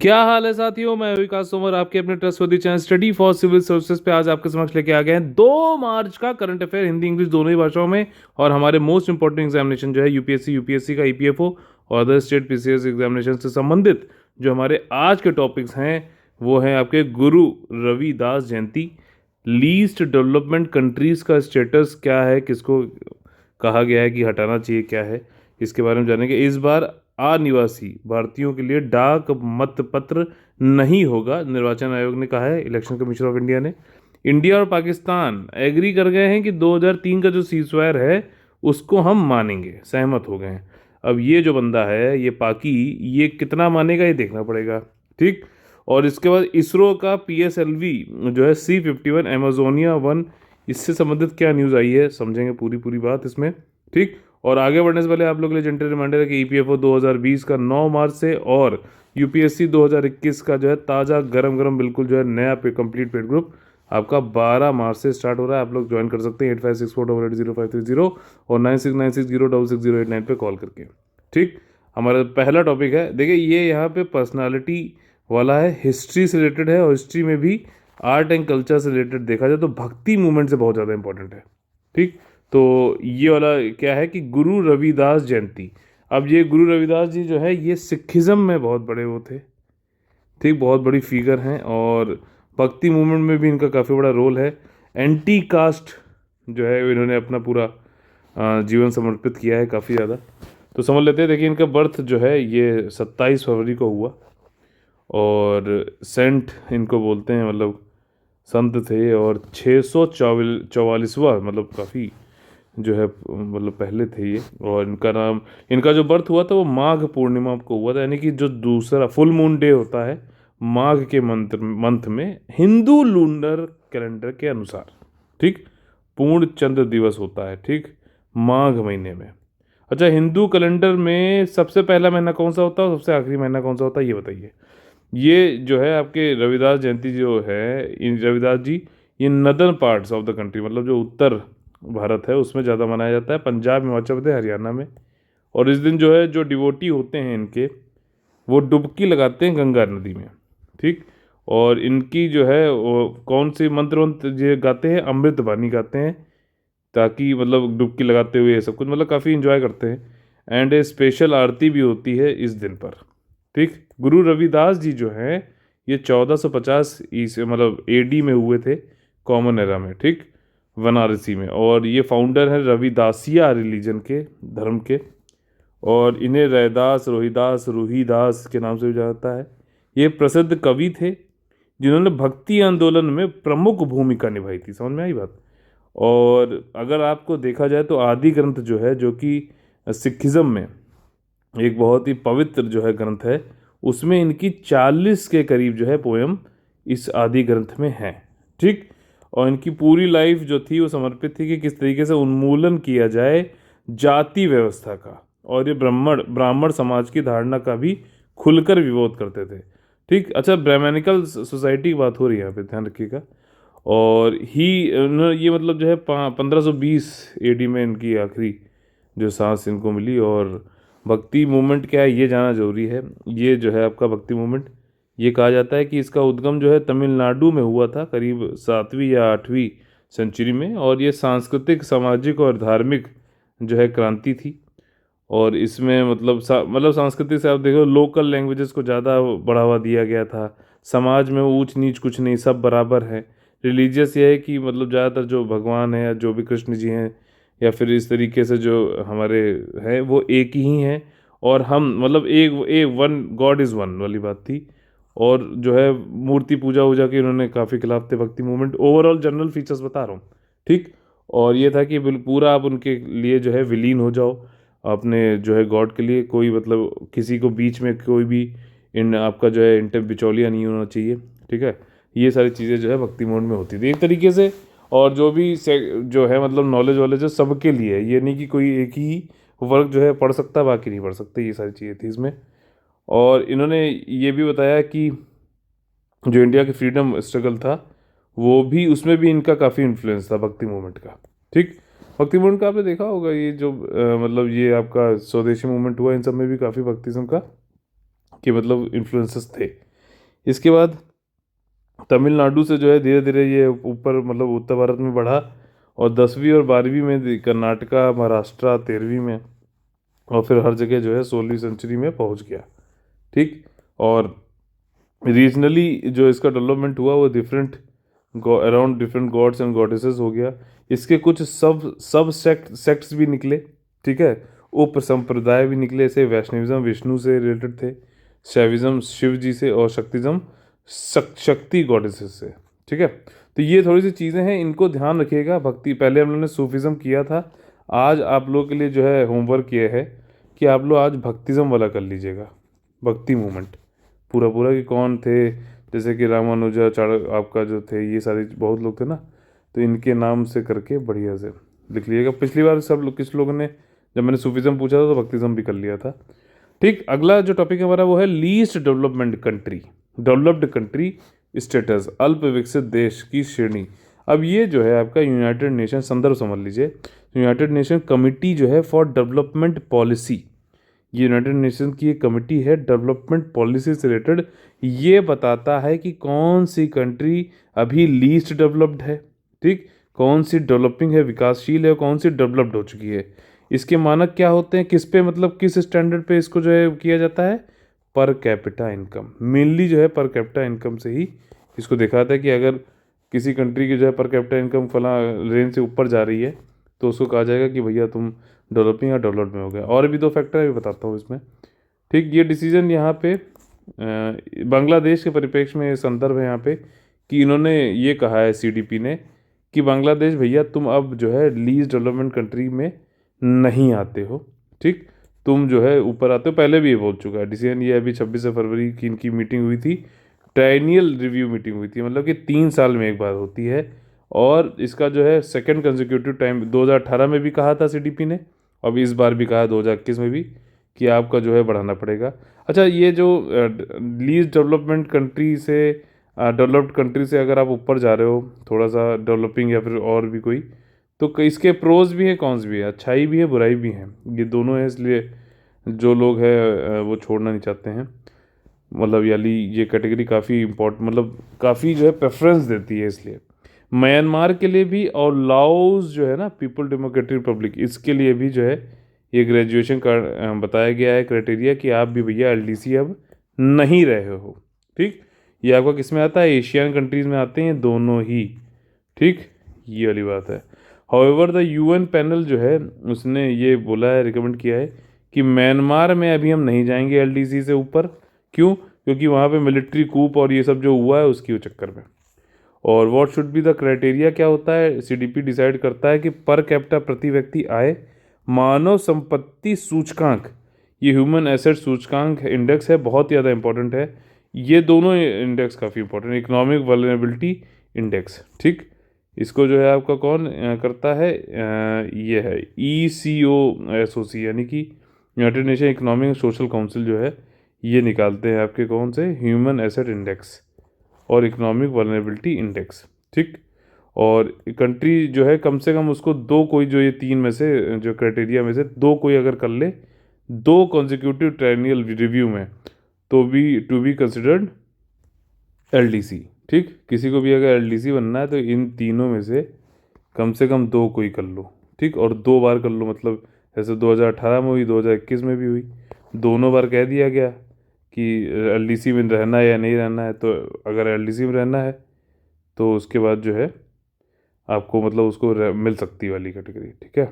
क्या हाल है साथियों, मैं विकास तोमर आपके अपने trustworthy channel study for civil services पे आज आपके समक्ष लेके आ गए हैं 2 मार्च का करंट अफेयर हिंदी इंग्लिश दोनों ही भाषाओं में। और हमारे मोस्ट इंपॉर्टेंट एग्जामिनेशन जो है यूपीएससी का ईपीएफओ और अदर स्टेट पीसीएस एग्जामिनेशन से संबंधित जो हमारे आज के टॉपिक्स हैं वो हैं आपके गुरु रविदास जयंती, लीस्ट डेवलपमेंट कंट्रीज का स्टेटस क्या है, किसको कहा गया है कि हटाना चाहिए, क्या है इसके बारे में जानेंगे। इस बार अनिवासी भारतीयों के लिए डाक मतपत्र नहीं होगा, निर्वाचन आयोग ने कहा है, इलेक्शन कमीशन ऑफ इंडिया ने। इंडिया और पाकिस्तान एग्री कर गए हैं कि 2003 का जो सीजफायर है उसको हम मानेंगे, सहमत हो गए हैं। अब ये जो बंदा है ये पाकी, ये कितना मानेगा ये देखना पड़ेगा, ठीक। और इसके बाद इसरो का PSLV जो है C-51 एमेजोनिया 1, इससे संबंधित क्या न्यूज़ आई है समझेंगे पूरी पूरी बात इसमें, ठीक। और आगे बढ़ने से पहले आप लोग के लिए जेंटल रिमाइंडर है कि ईपीएफओ 2020 का 9 मार्च से और यूपीएससी 2021 का जो है ताज़ा गरम गरम बिल्कुल जो है नया कंप्लीट पेड ग्रुप आपका 12 मार्च से स्टार्ट हो रहा है। आप लोग ज्वाइन कर सकते हैं 8564880530 और 9696066089 पे कॉल करके, ठीक। हमारा पहला टॉपिक है, देखिए ये यहाँ पे पर्सनालिटी वाला है, हिस्ट्री से रिलेटेड है और हिस्ट्री में भी आर्ट एंड कल्चर से रिलेटेड देखा जाए तो भक्ति मूवमेंट से बहुत ज़्यादा इंपॉर्टेंट है, ठीक। तो ये वाला क्या है कि गुरु रविदास जयंती। अब ये गुरु रविदास जी जो है ये सिखिज़्म में बहुत बड़े वो थे, ठीक, बहुत बड़ी फिगर हैं और भक्ति मूवमेंट में भी इनका काफ़ी बड़ा रोल है। एंटी कास्ट जो है इन्होंने अपना पूरा जीवन समर्पित किया है काफ़ी ज़्यादा। तो समझ लेते हैं, देखिए इनका बर्थ जो है ये 27 फरवरी को हुआ और सेंट इनको बोलते हैं, मतलब संत थे। और 644वां मतलब काफ़ी जो है मतलब पहले थे ये। और इनका जो बर्थ हुआ था वो माघ पूर्णिमा को हुआ था, यानी कि जो दूसरा फुल मून डे होता है माघ के मंथ में हिंदू लूनर कैलेंडर के अनुसार, ठीक, पूर्ण चंद्र दिवस होता है, ठीक, माघ महीने में। अच्छा, हिंदू कैलेंडर में सबसे पहला महीना कौन सा होता है और सबसे आखिरी महीना कौन सा होता है ये बताइए। ये जो है आपके रविदास जयंती जो है, इन रविदास जी ये northern parts of the country, मतलब जो उत्तर भारत है उसमें ज़्यादा मनाया जाता है, पंजाब, हिमाचल प्रदेश, हरियाणा में। और इस दिन जो है जो डिवोटी होते हैं इनके वो डुबकी लगाते हैं गंगा नदी में, ठीक। और इनकी जो है वो कौन से मंत्र ये गाते हैं, अमृत बानी गाते हैं, ताकि मतलब डुबकी लगाते हुए ये सब कुछ मतलब काफ़ी इंजॉय करते हैं। एंड ए स्पेशल आरती भी होती है इस दिन पर, ठीक। गुरु रविदास जी जो हैं ये 1450 ईस्वी मतलब AD में हुए थे, कॉमन एरा में, ठीक, वाराणसी में। और ये फाउंडर हैं रविदासिया रिलीजन के, धर्म के। और इन्हें रैदास, रोहिदास, रूहीदास के नाम से भी जाना जाता है। ये प्रसिद्ध कवि थे जिन्होंने भक्ति आंदोलन में प्रमुख भूमिका निभाई थी, समझ में आई बात। और अगर आपको देखा जाए तो आदि ग्रंथ जो है, जो कि सिखिज्म में एक बहुत ही पवित्र जो है ग्रंथ है, उसमें इनकी 40 के करीब जो है पोयम इस आदि ग्रंथ में है, ठीक। और इनकी पूरी लाइफ जो थी वो समर्पित थी कि किस तरीके से उन्मूलन किया जाए जाति व्यवस्था का। और ये ब्राह्मण समाज की धारणा का भी खुलकर विरोध करते थे, ठीक। अच्छा, ब्राह्मणिकल सोसाइटी की बात हो रही है यहाँ पे, ध्यान रखिएगा। और ये मतलब जो है 1520 AD में इनकी आखिरी जो सांस इनको मिली। और भक्ति मूवमेंट क्या है ये जानना जरूरी है। ये जो है आपका भक्ति मूवमेंट, ये कहा जाता है कि इसका उद्गम जो है तमिलनाडु में हुआ था करीब 7वीं या 8वीं सेंचुरी में। और ये सांस्कृतिक, सामाजिक और धार्मिक जो है क्रांति थी। और इसमें मतलब संस्कृति से आप देखो, लोकल लैंग्वेजेस को ज़्यादा बढ़ावा दिया गया था, समाज में ऊंच नीच कुछ नहीं, सब बराबर है। रिलीजियस ये है कि मतलब ज़्यादातर जो भगवान है या जो भी कृष्ण जी हैं या फिर इस तरीके से जो हमारे हैं वो एक ही हैं। और हम मतलब एक एक वन गॉड इज़ वन वाली बात थी। और जो है मूर्ति पूजा वूजा के इन्होंने काफ़ी खिलाफ थे भक्ति मूवमेंट। ओवरऑल जनरल फीचर्स बता रहा हूँ, ठीक। और ये था कि पूरा आप उनके लिए जो है विलीन हो जाओ अपने जो है गॉड के लिए। कोई मतलब किसी को बीच में कोई भी इन आपका जो है इंटर बिचौलिया नहीं होना चाहिए, ठीक है। ये सारी चीज़ें जो है भक्ति मोड में होती थी एक तरीके से। और जो भी जो है मतलब नॉलेज वॉलेज है सबके लिए है, ये नहीं कि कोई एक ही वर्ग जो है पढ़ सकता बाकी नहीं पढ़ सकते, ये सारी चीज़ें थी इसमें। और इन्होंने ये भी बताया कि जो इंडिया की फ्रीडम स्ट्रगल था वो भी, उसमें भी इनका काफ़ी इन्फ्लुएंस था भक्ति मूवमेंट का, ठीक। भक्ति मूवमेंट का आपने देखा होगा, ये जो मतलब ये आपका स्वदेशी मूवमेंट हुआ, इन सब में भी काफ़ी भक्तिज्म का कि मतलब इन्फ्लुएंसेस थे। इसके बाद तमिलनाडु से जो है धीरे धीरे ये ऊपर मतलब उत्तर भारत में बढ़ा, और 10वीं और 12वीं में कर्नाटका, महाराष्ट्र, 13वीं में, और फिर हर जगह जो है 16वीं सेंचुरी में पहुंच गया। ठीक। और रीजनली जो इसका डेवलपमेंट हुआ वो different around different gods and goddesses हो गया। इसके कुछ सब सब सेक्ट्स भी निकले। ठीक है। उप संप्रदाय भी निकले, जैसे वैष्णविज्म विष्णु से रिलेटेड थे, शैविज्म शिव जी से, और शक्तिज्म शक्ति गॉडेसेस से। ठीक है। तो ये थोड़ी सी चीज़ें हैं, इनको ध्यान रखिएगा। भक्ति पहले हम लोगों ने सूफिज्म किया था, आज आप लोगों के लिए जो है होमवर्क ये है कि आप लोग आज भक्तिज्म वाला कर लीजिएगा, भक्ति मूवमेंट पूरा पूरा, कि कौन थे, जैसे कि रामानुजाचार्य आपका जो थे, ये सारे बहुत लोग थे ना, तो इनके नाम से करके बढ़िया से लिख लीजिएगा। पिछली बार सब लोग किस लोगों ने, जब मैंने सूफिज्म पूछा था तो भक्तिज्म भी कर लिया था। ठीक। अगला जो टॉपिक है हमारा वो है least development country, developed country status, अल्प विकसित देश की श्रेणी। अब ये जो है आपका यूनाइटेड नेशन, संदर्भ समझ लीजिए, यूनाइटेड नेशन कमिटी जो है फॉर डेवलपमेंट पॉलिसी, ये यूनाइटेड नेशन की एक कमिटी है डेवलपमेंट पॉलिसी से रिलेटेड। ये बताता है कि कौन सी कंट्री अभी लीस्ट डेवलप्ड है, ठीक, कौन सी डेवलपिंग है, विकासशील है, कौन सी डेवलप्ड हो चुकी है। इसके मानक क्या होते हैं, किस पे मतलब किस स्टैंडर्ड पे इसको जो है किया जाता है, पर कैपिटा इनकम, मेनली जो है पर कैपिटा इनकम से ही इसको देखा जाता है कि अगर किसी कंट्री की जो है पर कैपिटा इनकम फला रेंज से ऊपर जा रही है तो उसको कहा जाएगा कि भैया तुम डेवलपिंग या डेवलप्ड में हो गया। और भी दो फैक्टर है, भी बताता हूँ इसमें। ठीक। ये डिसीजन यहाँ पे बांग्लादेश के परिप्रेक्ष्य में संदर्भ है यहाँ पे, कि इन्होंने ये कहा है सीडीपी ने कि बांग्लादेश भैया तुम अब जो है लीस्ट डेवलपमेंट कंट्री में नहीं आते हो। ठीक। तुम जो है ऊपर आते हो, पहले भी ये बोल चुका है। डिसीजन ये अभी 26 फरवरी की इनकी मीटिंग हुई थी, ट्राइनियल रिव्यू मीटिंग हुई थी, मतलब कि 3 साल में एक बार होती है। और इसका जो है सेकंड कंसेक्यूटिव टाइम 2018 में भी कहा था सीडीपी ने, अब इस बार भी कहा 2021 में भी, कि आपका जो है बढ़ाना पड़ेगा। अच्छा, ये जो लीस्ट डेवलपमेंट कंट्री से डेवलप्ड कंट्री से अगर आप ऊपर जा रहे हो थोड़ा सा डेवलपिंग या फिर और भी कोई, तो इसके प्रोज भी हैं कॉन्स भी है, अच्छाई भी है बुराई भी है, ये दोनों है। इसलिए जो लोग हैं वो छोड़ना नहीं चाहते हैं, मतलब यानी ये कैटेगरी काफ़ी इम्पोर्टेंट, मतलब काफ़ी जो है प्रेफरेंस देती है। इसलिए म्यांमार के लिए भी, और लाओस जो है ना पीपल डेमोक्रेटिक रिपब्लिक, इसके लिए भी जो है ये ग्रेजुएशन का बताया गया है क्राइटेरिया, कि आप भी भैया एलडीसी अब नहीं रहे हो। ठीक। ये आपका किस में आता है, एशियन कंट्रीज़ में आते हैं दोनों ही। ठीक। ये वाली बात है। हाउएवर द यूएन पैनल जो है उसने ये बोला है, रिकमेंड किया है कि म्यांमार में अभी हम नहीं जाएंगे एलडीसी से ऊपर। क्यों? क्योंकि वहाँ पे मिलिट्री कूप और ये सब जो हुआ है उसकी चक्कर में। और what should be the criteria क्या होता है, सीडीपी डिसाइड करता है कि पर कैपिटा प्रति व्यक्ति आय, मानव संपत्ति सूचकांक, ये ह्यूमन एसेट सूचकांक इंडेक्स है, बहुत ज़्यादा इंपॉर्टेंट है। ये दोनों इंडेक्स काफ़ी इंपॉर्टेंट, इकोनॉमिक वल्नरेबिलिटी इंडेक्स। ठीक। इसको जो है आपका कौन करता है, ये है ECOSOC, यानी कि United nation economic and social council जो है ये निकालते हैं आपके कौन से, ह्यूमन एसेट इंडेक्स और इकोनॉमिक वल्नरेबिलिटी इंडेक्स। ठीक। और कंट्री जो है कम से कम उसको दो कोई, जो ये तीन में से जो क्राइटेरिया में से दो कोई अगर कर ले, दो कॉन्जिक्यूटिव ट्रायनियल रिव्यू में, तो भी टू बी कंसिडर्ड एलडीसी। ठीक। किसी को भी अगर एलडीसी बनना है तो इन तीनों में से कम दो कोई कर लो। ठीक। और 2 बार कर लो, मतलब जैसे 2018 में हुई, 2021 में भी हुई, दोनों बार कह दिया गया कि एलडीसी में रहना है या नहीं रहना है। तो अगर एलडीसी में रहना है तो उसके बाद जो है आपको मतलब उसको मिल सकती है वाली कैटेगरी। ठीक है।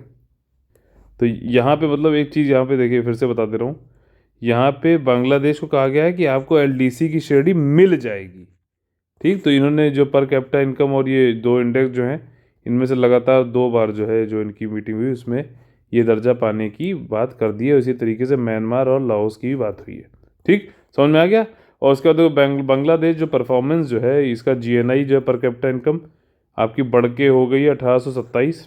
तो यहाँ पे मतलब एक चीज़ यहाँ पे देखिए, फिर से बता दे रहा हूँ, यहाँ पे बांग्लादेश को कहा गया है कि आपको एलडीसी की श्रेणी मिल जाएगी। ठीक। तो इन्होंने जो पर कैपिटा इनकम और ये दो इंडेक्स जो हैं, इनमें से लगातार 2 बार जो है जो इनकी मीटिंग हुई उसमें ये दर्जा पाने की बात कर दी है। इसी तरीके से म्यांमार और लाओस की भी बात हुई है। ठीक। समझ में आ गया। और उसके बाद देखो बांग्लादेश जो परफॉर्मेंस जो है इसका, जीएनआई जो है पर कैपिटा इनकम आपकी बढ़ के हो गई है 1827,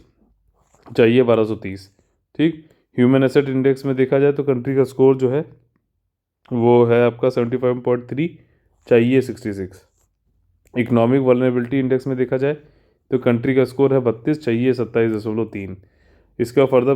चाहिए 1230। ठीक। ह्यूमन एसेट इंडेक्स में देखा जाए तो कंट्री का स्कोर जो है वो है आपका 75.3, चाहिए 66। इकोनॉमिक वल्नरेबिलिटी इंडेक्स में देखा जाए तो कंट्री का स्कोर है 32, चाहिए 27.3। इसका फर्दर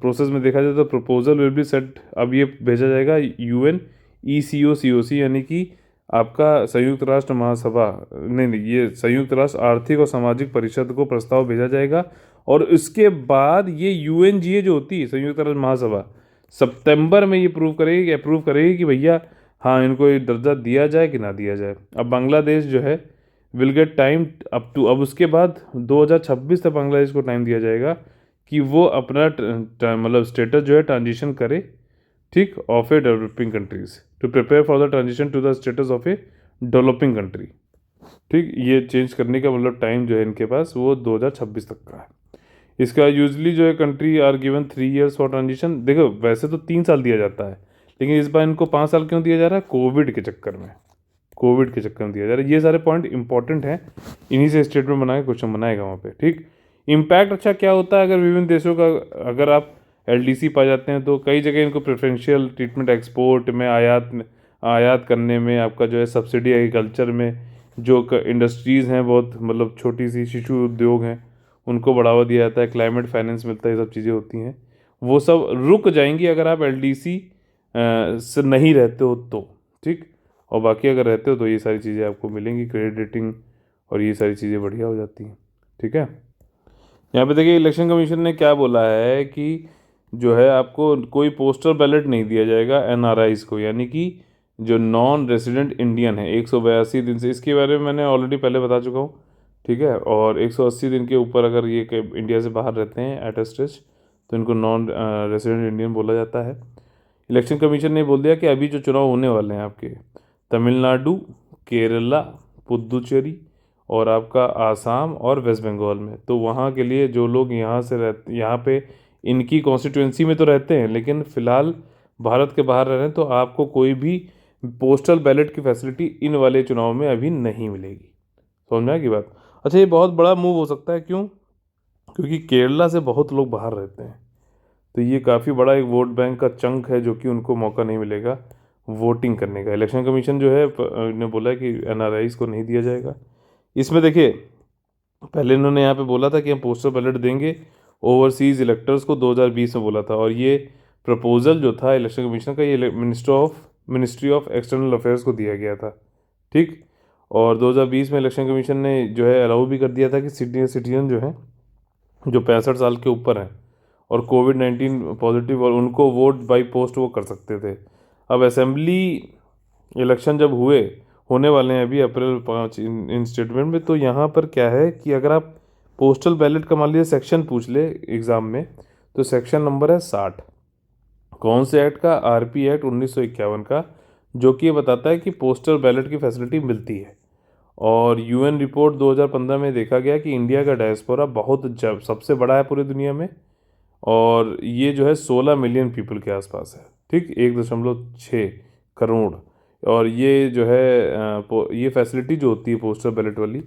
प्रोसेस में देखा जाए तो प्रपोजल विल बी सेट, अब ये भेजा जाएगा UN ECOSOC, यानी कि आपका संयुक्त राष्ट्र महासभा, नहीं, ये संयुक्त राष्ट्र आर्थिक और सामाजिक परिषद को प्रस्ताव भेजा जाएगा, और इसके बाद ये यूएनजीए जो होती है संयुक्त राष्ट्र महासभा, सितंबर में ये अप्रूव करेगी कि भैया हाँ इनको ये दर्जा दिया जाए कि ना दिया जाए। अब बांग्लादेश जो है will get time up to, अब उसके बाद 2026 तक बांग्लादेश को टाइम दिया जाएगा कि वो अपना मतलब स्टेटस जो है ट्रांजिशन करे, ठीक, of a developing countries to prepare for the transition to the status of a developing country. ठीक, ये चेंज करने का मतलब टाइम जो है इनके पास वो 2026 तक का है। इसका यूजली जो है country are given 3 years for transition. देखो वैसे तो 3 साल दिया जाता है, लेकिन इस बार इनको 5 साल क्यों दिया जा रहा है? कोविड के चक्कर में, कोविड के चक्कर में दिया जा रहा है। ये सारे पॉइंट इंपॉर्टेंट हैं, इन्हीं से स्टेटमेंट बना के क्वेश्चन बनाएगा वहाँ पे। ठीक, इम्पैक्ट अच्छा क्या होता है अगर विभिन्न देशों का, अगर आप एलडीसी पा जाते हैं तो कई जगह इनको प्रेफरेंशियल ट्रीटमेंट, एक्सपोर्ट में, आयात करने में, आपका जो है सब्सिडी एग्रीकल्चर में, जो इंडस्ट्रीज़ हैं बहुत मतलब छोटी सी शिशु उद्योग हैं उनको बढ़ावा दिया जाता है, क्लाइमेट फाइनेंस मिलता है, ये सब चीज़ें होती हैं, वो सब रुक जाएंगी अगर आप एलडीसी से नहीं रहते हो तो। ठीक, और बाकी अगर रहते हो तो ये सारी चीज़ें आपको मिलेंगी, क्रेडिट रेटिंग और ये सारी चीज़ें बढ़िया हो जाती हैं। ठीक है, यहाँ पे देखिए इलेक्शन कमीशन ने क्या बोला है कि जो है आपको कोई पोस्टल बैलेट नहीं दिया जाएगा एनआरआईज को, यानी कि जो नॉन रेजिडेंट इंडियन है 182 दिन से, इसके बारे में मैंने ऑलरेडी पहले बता चुका हूँ। ठीक है, और 180 दिन के ऊपर अगर ये इंडिया से बाहर रहते हैं एट अ स्टेज तो इनको नॉन रेजिडेंट इंडियन बोला जाता है। इलेक्शन कमीशन ने बोल दिया कि अभी जो चुनाव होने वाले हैं आपके तमिलनाडु, केरला, पुदुचेरी और आपका आसाम और वेस्ट बंगाल में, तो वहाँ के लिए जो लोग यहाँ से रहते, यहाँ पे इनकी कॉन्स्टिट्यूंसी में तो रहते हैं लेकिन फ़िलहाल भारत के बाहर रह रहे हैं, तो आपको कोई भी पोस्टल बैलेट की फैसिलिटी इन वाले चुनाव में अभी नहीं मिलेगी। समझ में आएगी बात? अच्छा, ये बहुत बड़ा मूव हो सकता है, क्यों? क्योंकि केरला से बहुत लोग बाहर रहते हैं, तो ये काफ़ी बड़ा एक वोट बैंक का चंक है जो कि उनको मौका नहीं मिलेगा वोटिंग करने का। इलेक्शन कमीशन जो है ने बोला है कि एनआरआईज को नहीं दिया जाएगा। इसमें देखिए पहले इन्होंने यहाँ पे बोला था कि हम पोस्टल बैलेट देंगे ओवरसीज़ इलेक्टर्स को, 2020 में बोला था, और ये प्रपोजल जो था इलेक्शन कमीशन का ये मिनिस्ट्री ऑफ एक्सटर्नल अफेयर्स को दिया गया था। ठीक, और 2020 में इलेक्शन कमीशन ने जो है अलाउ भी कर दिया था कि सीनियर सिटीजन जो हैं जो 65 साल के ऊपर हैं और कोविड-19 पॉजिटिव, और उनको वोट बाय पोस्ट वो कर सकते थे। अब असेंबली इलेक्शन जब होने वाले हैं अभी अप्रैल 5 इन स्टेटमेंट में, तो यहाँ पर क्या है कि अगर आप पोस्टल बैलेट का मान लीजिए सेक्शन पूछ ले एग्ज़ाम में, तो सेक्शन नंबर है 60, कौन से एक्ट का? आरपी एक्ट 1951 का, जो कि ये बताता है कि पोस्टल बैलेट की फैसिलिटी मिलती है। और यूएन रिपोर्ट 2015 में देखा गया कि इंडिया का डायस्पोरा सबसे बड़ा है पूरी दुनिया में, और ये जो है 16 मिलियन पीपल के आसपास है। ठीक, 1.6 करोड़। और ये जो है ये फैसिलिटी जो होती है पोस्टल बैलेट वाली,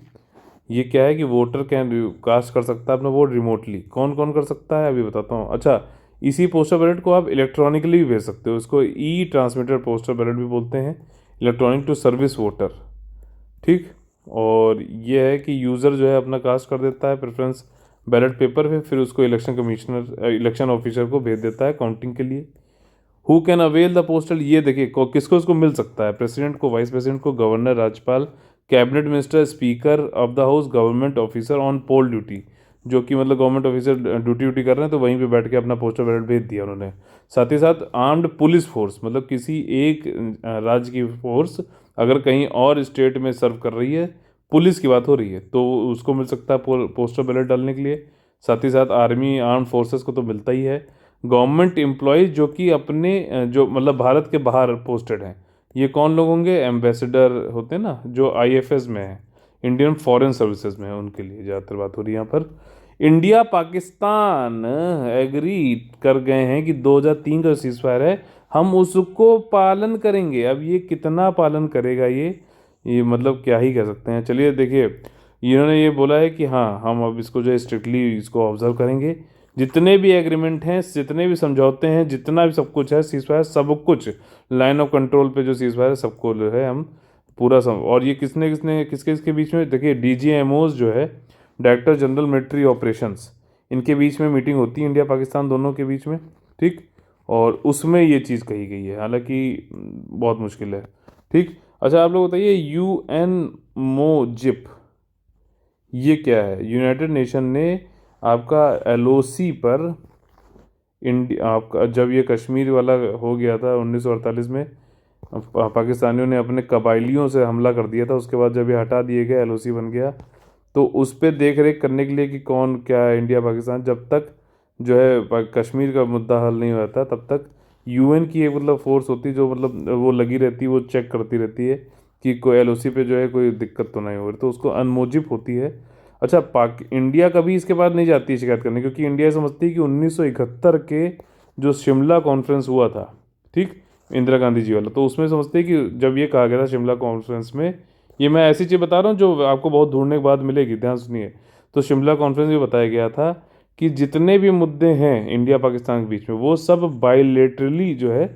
ये क्या है कि वोटर कैन कास्ट कर सकता है अपना वोट रिमोटली। कौन कौन कर सकता है अभी बताता हूँ। अच्छा, इसी पोस्टल बैलेट को आप इलेक्ट्रॉनिकली भी भेज सकते हो, इसको ई ट्रांसमिटेड पोस्टल बैलेट भी बोलते हैं, इलेक्ट्रॉनिक टू सर्विस वोटर। ठीक, और ये है कि यूज़र जो है अपना कास्ट कर देता है प्रेफरेंस बैलेट पेपर पे, फिर उसको इलेक्शन ऑफिसर को भेज देता है काउंटिंग के लिए। Who can avail the postal, ये देखिए किसको इसको मिल सकता है? प्रेसिडेंट को, वाइस प्रेसिडेंट को, गवर्नर, राज्यपाल, cabinet minister, speaker of the house, government officer on poll duty, जो कि मतलब गवर्नमेंट ऑफिसर ड्यूटी कर रहे हैं तो वहीं पे बैठ के अपना पोस्टल बैलेट भेज दिया उन्होंने। साथ ही साथ आर्म्ड पुलिस फोर्स, मतलब किसी एक राज्य की फोर्स अगर कहीं और स्टेट में सर्व कर रही है, पुलिस की बात हो रही है, तो उसको मिल सकता है पोस्टल बैलेट डालने के लिए। साथ ही साथ आर्मी, आर्म फोर्सेस को तो मिलता ही है। गवर्नमेंट एम्प्लॉयज़ जो कि अपने जो मतलब भारत के बाहर पोस्टेड हैं, ये कौन लोग होंगे? एम्बेसडर होते हैं ना, जो आईएफएस में है, इंडियन फॉरेन सर्विसेज में है, उनके लिए ज़्यादातर बात हो रही है यहाँ पर। इंडिया पाकिस्तान एग्री कर गए हैं कि 2003 का सीज़फायर है, हम उसको पालन करेंगे। अब ये कितना पालन करेगा ये मतलब क्या ही कह सकते हैं। चलिए देखिए, इन्होंने ये बोला है कि हाँ हम अब इसको जो है स्ट्रिक्टली इसको ऑब्जर्व करेंगे, जितने भी एग्रीमेंट हैं, जितने भी समझौते हैं, जितना भी सब कुछ है सीज़फायर, सब कुछ लाइन ऑफ कंट्रोल पे जो सीज़फायर है सबको जो है हम पूरा और ये किसने किसने किसके किसके बीच में? देखिए डीजीएमओज जो है, डायरेक्टर जनरल मिलिट्री ऑपरेशंस, इनके बीच में मीटिंग होती है इंडिया पाकिस्तान दोनों के बीच में। ठीक, और उसमें ये चीज़ कही गई है, हालांकि बहुत मुश्किल है। ठीक, अच्छा आप लोग बताइए, यूएन मोजिप ये क्या है? यूनाइटेड नेशन ने आपका एलओसी पर इंडिया, आपका जब ये कश्मीर वाला हो गया था 1948 में, पाकिस्तानियों ने अपने कबाइलियों से हमला कर दिया था, उसके बाद जब ये हटा दिए गए, एलओसी बन गया, तो उस पर देख रेख करने के लिए कि कौन क्या है, इंडिया पाकिस्तान, जब तक जो है कश्मीर का मुद्दा हल नहीं होता तब तक यूएन की एक मतलब फोर्स होती है जो मतलब वो लगी रहती है, वो चेक करती रहती है कि कोई एलओसी पे जो है कोई दिक्कत तो नहीं हो रही, तो उसको अनमोजिब होती है। अच्छा इंडिया कभी इसके बाद नहीं जाती है शिकायत करने, क्योंकि इंडिया ये समझती है कि 1971 के जो शिमला कॉन्फ्रेंस हुआ था, ठीक, इंदिरा गांधी जी वाला, तो उसमें समझते हैं कि जब ये कहा गया था शिमला कॉन्फ्रेंस में, ये मैं ऐसी चीज़ बता रहा हूँ जो आपको बहुत ढूंढने के बाद मिलेगी, ध्यान सुनिए। तो शिमला कॉन्फ्रेंस में बताया गया था कि जितने भी मुद्दे हैं इंडिया पाकिस्तान के बीच में वो सब बायलेटरली जो है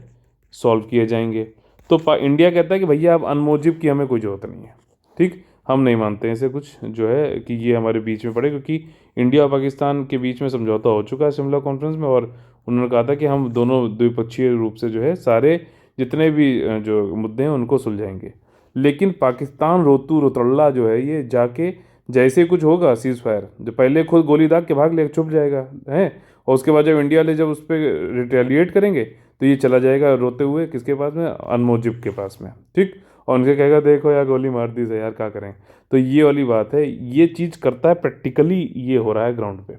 सॉल्व किए जाएंगे। तो इंडिया कहता है कि भैया अब अनमोजिब की हमें कोई ज़रूरत नहीं है, ठीक, हम नहीं मानते हैं इसे कुछ जो है कि ये हमारे बीच में पड़े, क्योंकि इंडिया और पाकिस्तान के बीच में समझौता हो चुका है शिमला कॉन्फ्रेंस में, और उन्होंने कहा था कि हम दोनों द्विपक्षीय रूप से जो है सारे जितने भी जो मुद्दे हैं उनको सुलझाएंगे। लेकिन पाकिस्तान रोतू रोतल्ला जो है ये जाके जैसे कुछ होगा सीज फायर, जो पहले खुद गोली दाग के भाग ले छुप जाएगा है, और उसके बाद जब इंडिया वाले जब उस पर रिटेलिएट करेंगे तो ये चला जाएगा रोते हुए किसके पास में, अनमोजिब के पास में, ठीक, और उनके कहेगा देखो यार गोली मार दी से यार क्या करें। तो ये वाली बात है, ये चीज़ करता है प्रैक्टिकली, ये हो रहा है ग्राउंड पे।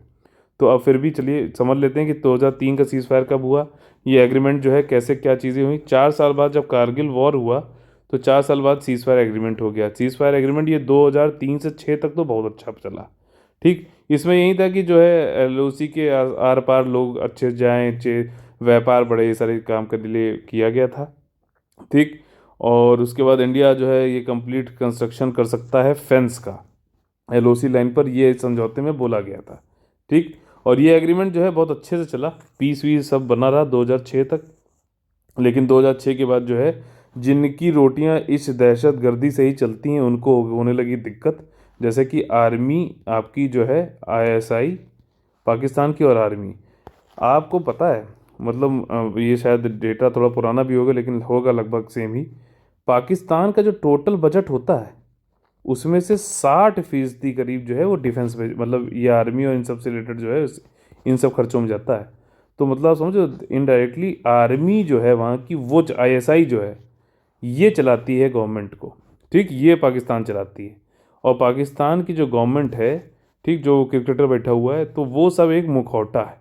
तो अब फिर भी चलिए समझ लेते हैं कि 2003 का सीज फायर कब हुआ, ये एग्रीमेंट जो है कैसे क्या चीज़ें हुई। 4 साल बाद जब कारगिल वॉर हुआ तो 4 साल बाद सीज फायर एग्रीमेंट हो गया। सीज फायर एग्रीमेंट ये 2003 से 6 तक तो बहुत अच्छा चला, ठीक। इसमें यही था कि जो है एलओसी के आर पार लोग अच्छे जाएं, व्यापार बढ़े, ये सारे काम करने के लिए किया गया था, ठीक। और उसके बाद इंडिया जो है ये कंप्लीट कंस्ट्रक्शन कर सकता है फेंस का, एलओसी लाइन पर, ये समझौते में बोला गया था, ठीक। और ये एग्रीमेंट जो है बहुत अच्छे से चला, पीस वीस सब बना रहा 2006 तक। लेकिन 2006 के बाद जो है जिनकी रोटियां इस दहशत गर्दी से ही चलती हैं उनको होने लगी दिक्कत, जैसे कि आर्मी आपकी जो है आईएसआई पाकिस्तान की, और आर्मी आपको पता है मतलब ये शायद डेटा थोड़ा पुराना भी होगा लेकिन होगा लगभग सेम ही, पाकिस्तान का जो टोटल बजट होता है उसमें से 60% करीब जो है वो डिफेंस पे, मतलब ये आर्मी और इन सब से रिलेटेड जो है इन सब खर्चों में जाता है। तो मतलब आप समझो इनडायरेक्टली आर्मी जो है वहाँ की, वो आईएसआई जो है ये चलाती है गवर्नमेंट को, ठीक, ये पाकिस्तान चलाती है। और पाकिस्तान की जो गवर्नमेंट है, ठीक, जो क्रिकेटर बैठा हुआ है, तो वो सब एक मुखौटा है,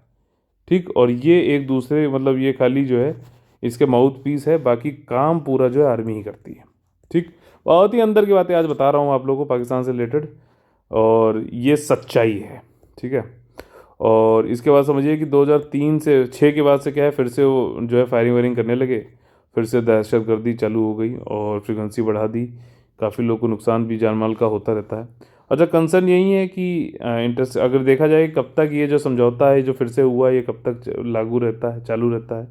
ठीक, और ये एक दूसरे मतलब ये खाली जो है इसके माउथ पीस है, बाकी काम पूरा जो है आर्मी ही करती है, ठीक। बहुत ही अंदर की बातें आज बता रहा हूँ आप लोगों को पाकिस्तान से रिलेटेड, और ये सच्चाई है, ठीक है। और इसके बाद समझिए कि 2003 से 6 के बाद से क्या है, फिर से वो जो है फायरिंग वायरिंग करने लगे, फिर से दहशत गर्दी चालू हो गई और फ्रिक्वेंसी बढ़ा दी, काफ़ी लोगों को नुकसान भी जान माल का होता रहता है। अच्छा कंसर्न यही है कि इंटरेस्ट अगर देखा जाए कब तक ये जो समझौता है जो फिर से हुआ ये कब तक लागू रहता है, चालू रहता है।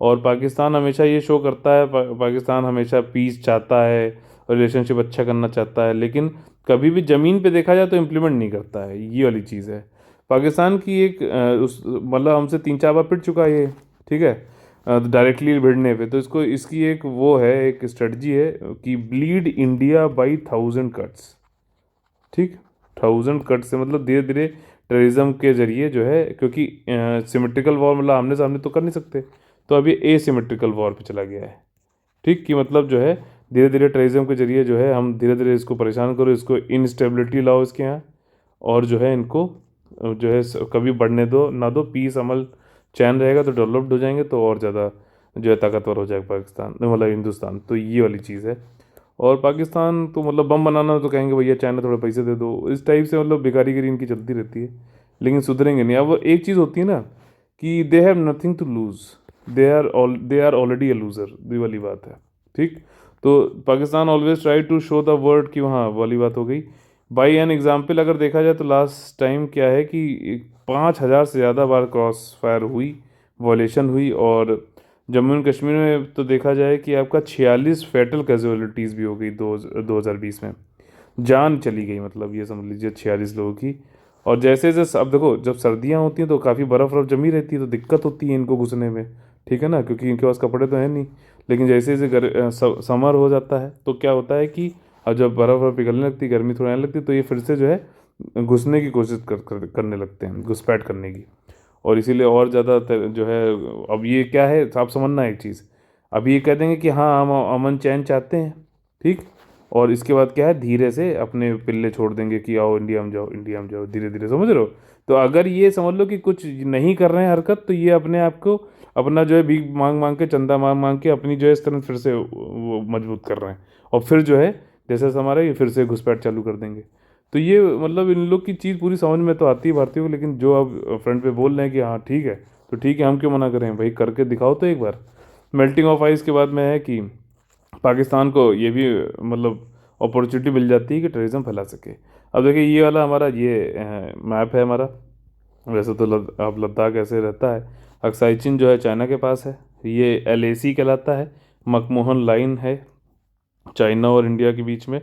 और पाकिस्तान हमेशा ये शो करता है, पाकिस्तान हमेशा पीस चाहता है, रिलेशनशिप अच्छा करना चाहता है, लेकिन कभी भी ज़मीन पे देखा जाए तो इम्प्लीमेंट नहीं करता है, ये वाली चीज़ है। पाकिस्तान की एक उस मतलब हमसे 3 4 बार पिट चुका है ये, ठीक है, डायरेक्टली भिड़ने पे, तो इसको इसकी एक वो है, एक स्ट्रेटजी है कि ब्लीड इंडिया बाई 1000 कट्स, ठीक, 1000 कट से मतलब धीरे धीरे टेररिज्म के जरिए जो है, क्योंकि सिमेट्रिकल वॉर मतलब आमने सामने तो कर नहीं सकते, तो अभी एसिमेट्रिकल वॉर पे चला गया है, ठीक, कि मतलब जो है धीरे धीरे टेररिज्म के जरिए जो है हम धीरे धीरे इसको परेशान करो, इसको इंस्टेबिलिटी लाओ इसके यहाँ, और जो है इनको जो है कभी बढ़ने दो ना दो, पीस अमल चैन रहेगा तो डेवलप्ड हो जाएंगे, तो और ज़्यादा जो है ताकतवर हो जाएगा पाकिस्तान मतलब हिंदुस्तान, तो ये वाली चीज़ है। और पाकिस्तान तो मतलब बम बनाना तो कहेंगे भैया चाइना थोड़े पैसे दे दो, इस टाइप से मतलब भिखारीगिरी इनकी चलती रहती है, लेकिन सुधरेंगे नहीं। अब एक चीज़ होती है ना कि they have nothing to lose, they are already a loser, ये वाली बात है, ठीक। तो Pakistan always try to show the world कि वहाँ वाली बात हो गई। बाई एन एग्जाम्पल अगर देखा जाए तो लास्ट टाइम क्या है कि 5,000 से ज़्यादा बार क्रॉस फायर हुई, वॉलेशन हुई, और जम्मू एंड कश्मीर में तो देखा जाए कि आपका 46 फैटल कैजुअलिटीज़ भी हो गई 2020 में, जान चली गई, मतलब ये समझ लीजिए 46 लोगों की। और जैसे जैसे अब देखो जब सर्दियाँ होती हैं तो काफ़ी बर्फ़ वर्फ जमी रहती है तो दिक्कत होती है इनको घुसने में, ठीक है ना, क्योंकि इनके पास कपड़े तो हैं नहीं। लेकिन जैसे जैसे समर हो जाता है तो क्या होता है कि अब जब बर्फ़ वर्फ पिघलने लगती, गर्मी थोड़ी आने लगती, तो ये फिर से जो है घुसने की कोशिश करने लगते हैं, घुसपैठ करने की। और इसीलिए और ज़्यादा जो है, अब ये क्या है आप समझना एक चीज़, अब ये कह देंगे कि हाँ हम अमन चैन चाहते हैं, ठीक, और इसके बाद क्या है धीरे से अपने पिल्ले छोड़ देंगे कि आओ इंडिया में जाओ, इंडिया में जाओ, धीरे धीरे, समझ रहे हो। तो अगर ये समझ लो कि कुछ नहीं कर रहे हैं हरकत, तो ये अपने आप को अपना जो है भीख मांग मांग के, चंदा मांग मांग के अपनी जो है स्ट्रेंथ फिर से वो मजबूत कर रहे हैं, और फिर जो है जैसे हमारा ये फिर से घुसपैठ चालू कर देंगे। तो ये मतलब इन लोग की चीज़ पूरी समझ में तो आती है भारतीयों को, लेकिन जो अब फ्रंट पे बोल रहे हैं कि हाँ ठीक है, तो ठीक है, हम क्यों मना करें भाई, करके दिखाओ तो एक बार। मेल्टिंग ऑफ आइस के बाद में है कि पाकिस्तान को ये भी मतलब अपॉर्चुनिटी मिल जाती है कि टेररिज्म फैला सके। अब देखिए ये वाला हमारा ये मैप है हमारा। वैसे तो अब लद्दाख ऐसे रहता है। अक्साई चिन जो है चाइना के पास है, ये LAC कहलाता है। मकमोहन लाइन है चाइना और इंडिया के बीच में,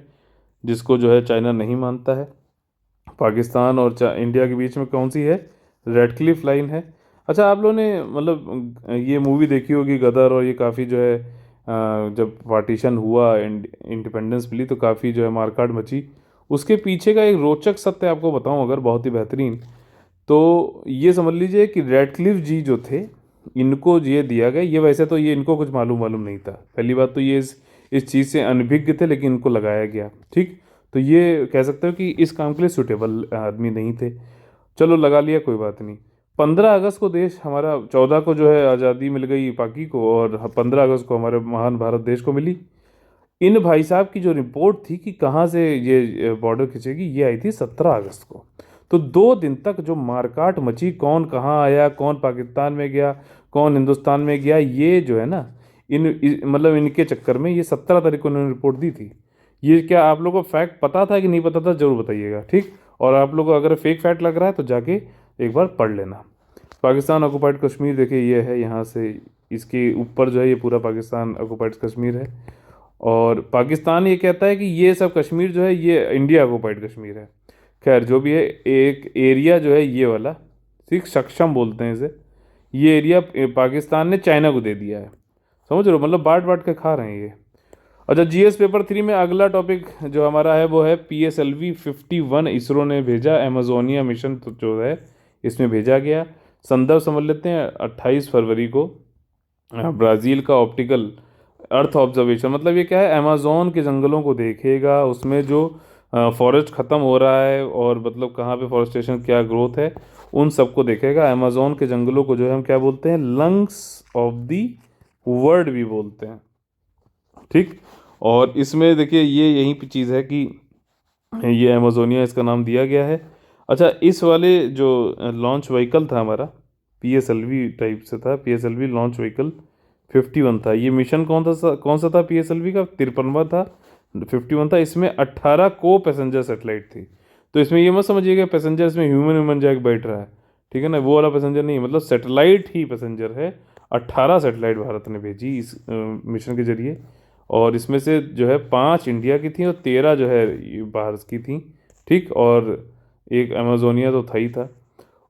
जिसको जो है चाइना नहीं मानता है। पाकिस्तान और इंडिया के बीच में कौन सी है, रेड क्लिफ लाइन है। अच्छा आप लोगों ने मतलब ये मूवी देखी होगी गदर, और ये काफ़ी जो है जब पार्टीशन हुआ, इंडिपेंडेंस मिली, तो काफ़ी जो है मारकाट मची। उसके पीछे का एक रोचक सत्य आपको बताऊं अगर, बहुत ही बेहतरीन, तो ये समझ लीजिए कि रेड क्लिफ जी जो थे, इनको ये दिया गया, ये वैसे तो ये इनको कुछ मालूम मालूम नहीं था, पहली बात तो ये इस चीज़ से अनभिज्ञ थे, लेकिन इनको लगाया गया, ठीक। तो ये कह सकते हो कि इस काम के लिए सूटेबल आदमी नहीं थे। चलो लगा लिया, कोई बात नहीं। 15 अगस्त को देश हमारा, 14 को जो है आज़ादी मिल गई पाकि को, और 15 अगस्त को हमारे महान भारत देश को मिली। इन भाई साहब की जो रिपोर्ट थी कि कहाँ से ये बॉर्डर खिंचेगी, ये आई थी 17 अगस्त को। तो 2 दिन तक जो मारकाट मची, कौन कहाँ आया, कौन पाकिस्तान में गया, कौन हिंदुस्तान में गया, ये जो है ना, मतलब इनके चक्कर में ये 17 तारीख को उन्होंने रिपोर्ट दी थी। ये क्या आप लोगों को फैक्ट पता था कि नहीं पता था, जरूर बताइएगा, ठीक। और आप लोगों को अगर फेक फैक्ट लग रहा है तो जाके एक बार पढ़ लेना। पाकिस्तान ऑक्युपाइड कश्मीर देखिए ये है, यहाँ से इसके ऊपर जो है ये पूरा पाकिस्तान ऑक्युपाइड कश्मीर है। और पाकिस्तान ये कहता है कि ये सब कश्मीर जो है ये इंडिया ऑक्युपाइड कश्मीर है। खैर जो भी है, एक एरिया जो है ये वाला, ठीक, सक्षम बोलते हैं इसे, ये एरिया पाकिस्तान ने चाइना को दे दिया है। समझ रहे हो, मतलब बांट बांट के खा रहे हैं ये। अच्छा GS पेपर 3 में अगला टॉपिक जो हमारा है वो है PSLV-51, इसरो ने भेजा, अमेजोनिया मिशन तो जो है इसमें भेजा गया। संदर्भ समझ लेते हैं, 28 फरवरी को ब्राज़ील का ऑप्टिकल अर्थ ऑब्जर्वेशन, मतलब ये क्या है, अमेज़ोन के जंगलों को देखेगा, उसमें जो फॉरेस्ट ख़त्म हो रहा है और मतलब कहाँ पे फॉरेस्टेशन क्या ग्रोथ है, उन सबको देखेगा। अमेज़ोन के जंगलों को जो है हम क्या बोलते हैं, लंग्स ऑफ दी वर्ल्ड भी बोलते हैं, ठीक। और इसमें देखिए ये यही पे चीज़ है कि ये अमेजोनिया इसका नाम दिया गया है। अच्छा इस वाले जो लॉन्च व्हीकल था हमारा, PSLV टाइप से था, PSLV लॉन्च व्हीकल 51 था। ये मिशन कौन सा था PSLV का, 53वां था, 51 था। इसमें 18 को पैसेंजर सेटेलाइट थी। तो इसमें ये मत समझिएगा पैसेंजर इसमें ह्यूमन ह्यूमन जैक बैठ रहा है, ठीक है ना, वो वाला पैसेंजर नहीं, मतलब सेटेलाइट ही पैसेंजर है। 18 सेटेलाइट भारत ने भेजी इस मिशन के जरिए, और इसमें से जो है 5 इंडिया की थी और 13 जो है ये बाहर की थी, ठीक। और एक अमेजोनिया तो था ही था।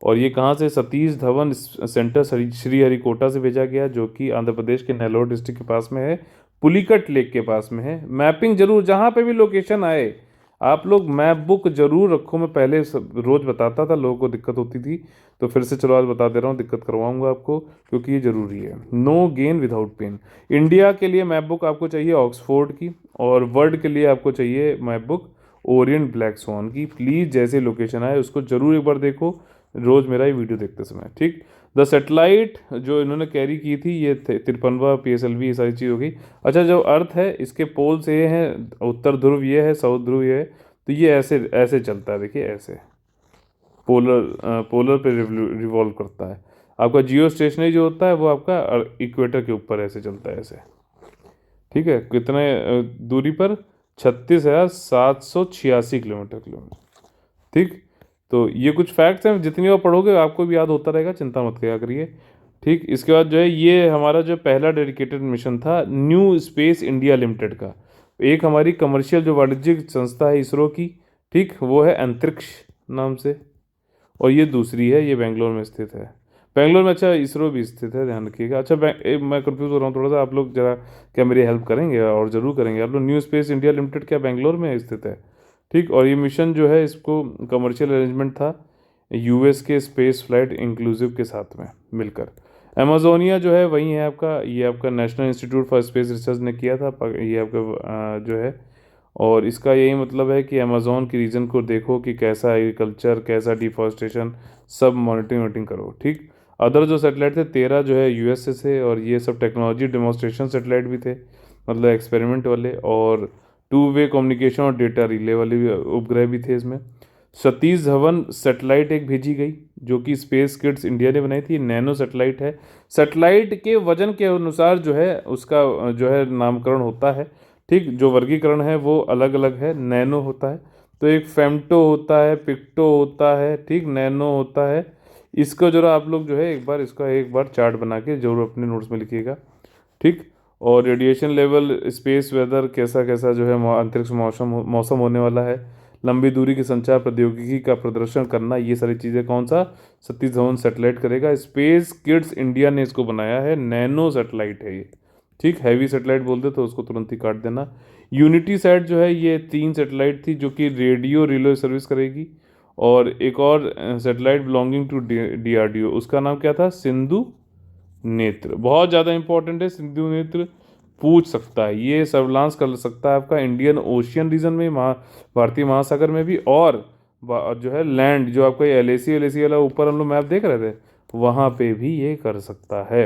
और ये कहाँ से, सतीश धवन सेंटर श्रीहरिकोटा से भेजा गया, जो कि आंध्र प्रदेश के नेल्लोर डिस्ट्रिक्ट के पास में है, पुलिकट लेक के पास में है। मैपिंग जरूर, जहाँ पे भी लोकेशन आए आप लोग मैप बुक जरूर रखो। मैं पहले रोज बताता था, लोगों को दिक्कत होती थी, तो फिर से चलो आज बता दे रहा हूँ, दिक्कत करवाऊंगा आपको, क्योंकि ये ज़रूरी है। No gain without pain. India के लिए मैप बुक आपको चाहिए ऑक्सफोर्ड की, और वर्ल्ड के लिए आपको चाहिए map book Orient black swan की। प्लीज़ जैसे लोकेशन आए उसको ज़रूर एक बार देखो, रोज़ मेरा ये वीडियो देखते समय, ठीक। द सेटेलाइट जो इन्होंने कैरी की थी ये 53वां PSLV, ये सारी चीज़ हो गई। अच्छा जो अर्थ है इसके पोल से ये हैं, उत्तर ध्रुव ये है, साउथ ध्रुव ये है, तो ये ऐसे ऐसे चलता है, देखिए ऐसे पोलर पे रिवॉल्व करता है। आपका जियो स्टेशनरी जो होता है वो आपका इक्वेटर के ऊपर ऐसे चलता है, ऐसे, ठीक है। कितने दूरी पर, 36,786 किलोमीटर, ठीक। तो ये कुछ फैक्ट्स हैं, जितनी बार पढ़ोगे आपको भी याद होता रहेगा, चिंता मत किया करिए, ठीक। इसके बाद जो है ये हमारा जो पहला डेडिकेटेड मिशन था न्यू स्पेस इंडिया लिमिटेड का। एक हमारी कमर्शियल जो वाणिज्यिक संस्था है इसरो की, ठीक, वो है अंतरिक्ष नाम से, और ये दूसरी है, ये बेंगलोर में स्थित है। बेंगलोर में अच्छा इसरो भी स्थित है, ध्यान रखिएगा। अच्छा मैं कंफ्यूज हो रहा हूँ थोड़ा सा, आप लोग जरा क्या मेरी हेल्प करेंगे, और ज़रूर करेंगे आप लोग। न्यू स्पेस इंडिया लिमिटेड क्या बेंगलोर में स्थित है? ठीक, और ये मिशन जो है इसको कमर्शियल अरेंजमेंट था यूएस के स्पेस फ्लाइट इंक्लूसिव के साथ में मिलकर। अमेजोनिया जो है वही है आपका, ये आपका national institute for space research ने किया था, ये आपका जो है। और इसका यही मतलब है कि अमेजोन के रीजन को देखो कि कैसा एग्रीकल्चर, कैसा डिफॉरेस्टेशन, सब मॉनिटरिंग वॉनिटरिंग करो। ठीक, अदर जो सेटेलाइट थे 13 जो है यूएस से थे, और ये सब टेक्नोलॉजी डेमोन्स्ट्रेशन सेटेलाइट भी थे, मतलब एक्सपेरिमेंट वाले, और टू वे कम्युनिकेशन और डेटा रिले वाले भी उपग्रह भी थे इसमें। सतीश धवन सेटेलाइट एक भेजी गई जो कि स्पेस किड्स इंडिया ने बनाई थी, नैनो सेटेलाइट है। सेटेलाइट के वजन के अनुसार जो है उसका जो है नामकरण होता है। ठीक, जो वर्गीकरण है वो अलग अलग है, नैनो होता है। तो एक फेम्टो होता है, पिक्टो होता है, ठीक, नैनो होता है। इसको जरा आप लोग जो है एक बार इसका एक बार चार्ट बना के जरूर अपने नोट्स में लिखिएगा। ठीक, और रेडिएशन लेवल, स्पेस वेदर, कैसा कैसा जो है अंतरिक्ष मौसम मौसम होने वाला है, लंबी दूरी की संचार प्रौद्योगिकी का प्रदर्शन करना, ये सारी चीज़ें कौन सा सतीश धवन सेटेलाइट करेगा। स्पेस किड्स इंडिया ने इसको बनाया है, नैनो सेटेलाइट है ये। ठीक, हैवी सेटेलाइट बोलते तो उसको तुरंत ही काट देना। यूनिटी सैट जो है ये 3 सेटेलाइट थी जो कि रेडियो रिले सर्विस करेगी। और एक और सेटेलाइट बिलोंगिंग टू डीआरडीओ, उसका नाम क्या था? सिंधु नेत्र। बहुत ज़्यादा इंपॉर्टेंट है सिंधु नेत्र, पूछ सकता है, ये सर्विलांस कर सकता है आपका इंडियन ओशियन रीजन में, भारतीय महासागर में भी, और जो है लैंड, जो आपका एल ए सी वाला ऊपर हम लोग मैप देख रहे थे वहाँ पे भी ये कर सकता है।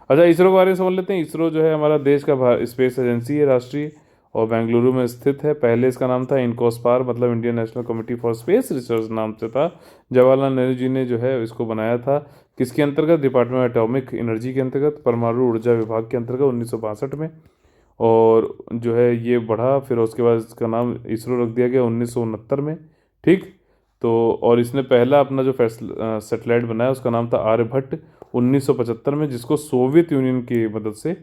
अच्छा, इसरो के बारे में समझ लेते हैं। इसरो जो है हमारा देश का स्पेस एजेंसी है, राष्ट्रीय, और बेंगलुरु में स्थित है। पहले इसका नाम था इनकोस्पार, मतलब Indian national committee for space research नाम से था। जवाहरलाल नेहरू जी ने जो है इसको बनाया था, किसके अंतर्गत? डिपार्टमेंट ऑफ एटॉमिक एनर्जी के अंतर्गत, परमाणु ऊर्जा विभाग के अंतर्गत 1962 में। और जो है ये बढ़ा, फिर उसके बाद इसका नाम इसरो रख दिया गया 1969 में। ठीक, तो और इसने पहला अपना जो सेटेलाइट बनाया उसका नाम था आर्यभट्ट 1975 में, जिसको सोवियत यूनियन की मदद से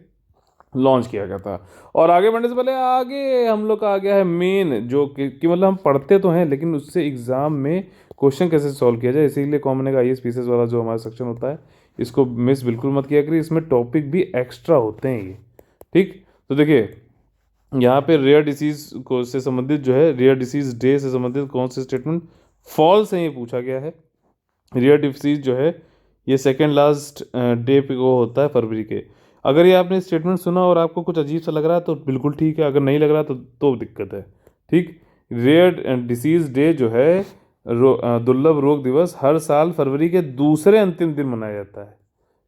लॉन्च किया गया था। और आगे बढ़ने से पहले आगे हम लोग का आ गया है मेन, जो कि मतलब हम पढ़ते तो हैं लेकिन उससे एग्जाम में क्वेश्चन कैसे सॉल्व किया जाए, इसीलिए कॉमन का आईएएस पीसीएस वाला जो हमारा सेक्शन होता है इसको मिस बिल्कुल मत किया करिए, इसमें टॉपिक भी एक्स्ट्रा होते हैं ये। ठीक, तो देखिए यहाँ पे रेयर डिसीज को से संबंधित जो है, रेयर डिसीज डे से संबंधित कौन से स्टेटमेंट फॉल्स है ये पूछा गया है। रेयर डिसीज जो है ये सेकेंड लास्ट डे पे को होता है फरवरी के। अगर ये आपने स्टेटमेंट सुना और आपको कुछ अजीब सा लग रहा है तो बिल्कुल ठीक है, अगर नहीं लग रहा तो दिक्कत है। ठीक, रेयर डिसीज डे जो है दुर्लभ रोग दिवस हर साल फरवरी के दूसरे अंतिम दिन मनाया जाता है।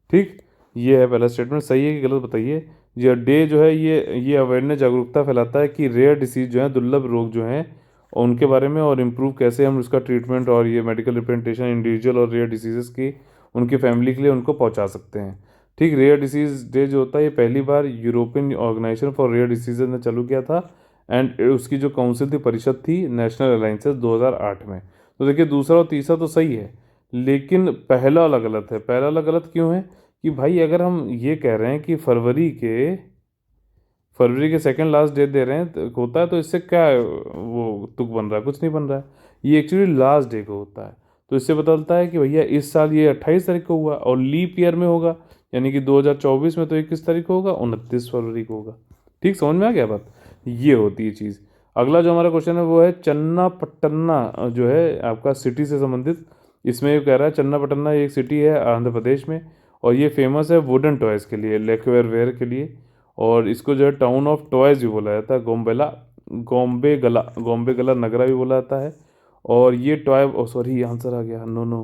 ठीक, ये है पहला स्टेटमेंट, सही है कि गलत बताइए। ये डे जो है ये अवेयरनेस, जागरूकता फैलाता है कि रेयर डिसीज जो है, दुर्लभ रोग जो हैं उनके बारे में, और इम्प्रूव कैसे हम उसका ट्रीटमेंट और ये मेडिकल रिप्रेजेंटेशन इंडिविजुअल और रेयर डिसीजेस की उनकी फैमिली के लिए उनको पहुंचा सकते हैं। ठीक, रेयर डिसीज डे जो होता है ये पहली बार European organisation for rare diseases ने चालू किया था, एंड उसकी जो काउंसिल थी, परिषद थी, नेशनल अलायंसेस 2008 में। तो देखिए दूसरा और तीसरा तो सही है, लेकिन पहला वाला गलत है। पहला वाला गलत क्यों है? कि भाई अगर हम ये कह रहे हैं कि फरवरी के सेकंड लास्ट डे दे रहे हैं होता है, तो इससे क्या वो तुक बन रहा है? कुछ नहीं बन रहा है, ये एक्चुअली लास्ट डे को होता है। तो इससे पता चलता है कि भैया इस साल ये 28 तारीख को हुआ और लीप ईयर में होगा, यानी कि 2024 में तो 21 तारीख को होगा, 29 फरवरी को होगा। ठीक, समझ में आ गया बात? ये होती है चीज़। अगला जो हमारा क्वेश्चन है वो है चन्नापट्टन्ना जो है आपका सिटी से संबंधित। इसमें ये कह रहा है चन्नापट्टन्ना एक सिटी है आंध्र प्रदेश में, और ये फेमस है वुडन टॉयज़ के लिए, लेकवेयर वेयर के लिए। और इसको जो है टाउन ऑफ टॉयज़ भी बोला जाता है, गोम्बेगला नगरा भी बोला जाता है। और ये टॉय, ओ सॉरी आंसर आ गया, नो नो।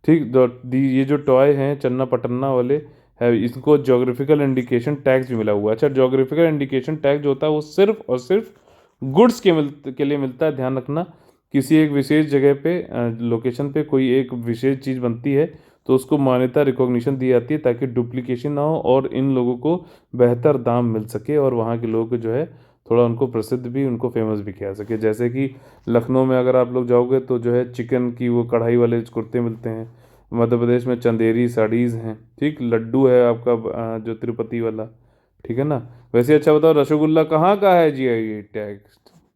ठीक, ये जो टॉय हैं चन्नापट्टन्ना वाले है, इसको जोग्राफिकल इंडिकेशन टैग्स भी मिला हुआ है। अच्छा, जोग्राफिकल इंडिकेशन टैग जो होता है वो सिर्फ और सिर्फ गुड्स के लिए मिलता है, ध्यान रखना। किसी एक विशेष जगह पे, लोकेशन पे कोई एक विशेष चीज़ बनती है तो उसको मान्यता, रिकॉग्निशन दी जाती है ताकि डुप्लीकेशन ना हो और इन लोगों को बेहतर दाम मिल सके, और वहाँ के लोग जो है थोड़ा उनको प्रसिद्ध भी, उनको फेमस भी किया सके। जैसे कि लखनऊ में अगर आप लोग जाओगे तो जो है चिकन की वो कढ़ाई वाले कुर्ते मिलते हैं, मध्य प्रदेश में चंदेरी साड़ीज़ हैं। ठीक, लड्डू है आपका जो तिरुपति वाला, ठीक है ना। वैसे अच्छा बताओ, रसगुल्ला कहाँ का है जीआई टैग?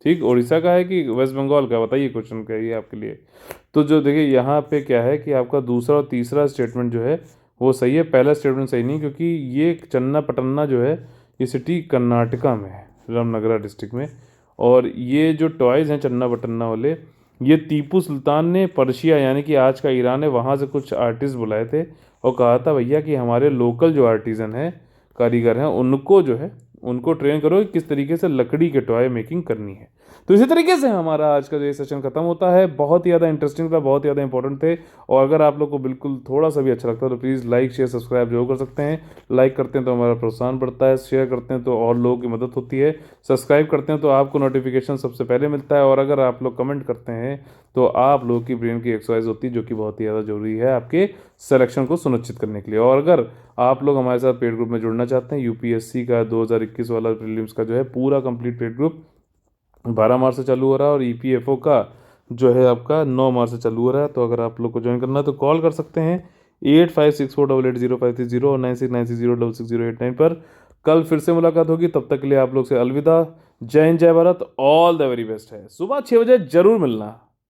ठीक, उड़ीसा का है कि वेस्ट बंगाल का? बताइए, क्वेश्चन क्या है ये आपके लिए। तो जो देखिए यहाँ पे क्या है कि आपका दूसरा और तीसरा स्टेटमेंट जो है वो सही है, पहला स्टेटमेंट सही नहीं, क्योंकि ये चन्नापटना जो है ये सिटी कर्नाटका में है, रामनगरा डिस्ट्रिक्ट में। और ये जो टॉयज़ हैं चन्नापटना वाले, ये टीपू सुल्तान ने पर्शिया यानी कि आज का ईरान है वहाँ से कुछ आर्टिस्ट बुलाए थे और कहा था भैया कि हमारे लोकल जो आर्टिज़न हैं, कारीगर हैं, उनको जो है उनको ट्रेन करो कि किस तरीके से लकड़ी के टॉय मेकिंग करनी है। तो इसी तरीके से हमारा आज का जो ये सेशन खत्म होता है। बहुत ही ज़्यादा इंटरेस्टिंग था, बहुत ही ज़्यादा इंपॉर्टेंट थे। और अगर आप लोग को बिल्कुल थोड़ा सा भी अच्छा लगता है तो प्लीज़ लाइक शेयर सब्सक्राइब जरूर कर सकते हैं। लाइक करते हैं तो हमारा प्रोत्साहन बढ़ता है, शेयर करते हैं तो और लोगों की मदद होती है, सब्सक्राइब करते हैं तो आपको नोटिफिकेशन सबसे पहले मिलता है, और अगर आप लोग कमेंट करते हैं तो आप लोगों की ब्रेन की एक्सरसाइज होती है, जो कि बहुत ही ज़्यादा जरूरी है आपके सिलेक्शन को सुनिश्चित करने के लिए। और अगर आप लोग हमारे साथ पेड ग्रुप में जुड़ना चाहते हैं, यूपीएससी का 2021 वाला प्रीलिम्स का जो है पूरा कंप्लीट पेड ग्रुप 12 मार्च से चालू हो रहा है, और ईपीएफओ का जो है आपका 9 मार्च से चालू हो रहा है। तो अगर आप लोग को ज्वाइन करना है तो कॉल कर सकते हैं 8564880530 और 9696066089 पर। कल फिर से मुलाकात होगी, तब तक के लिए आप लोग से अलविदा। जय हिंद, जय Bharat, all the very best है। सुबह 6 बजे जरूर मिलना।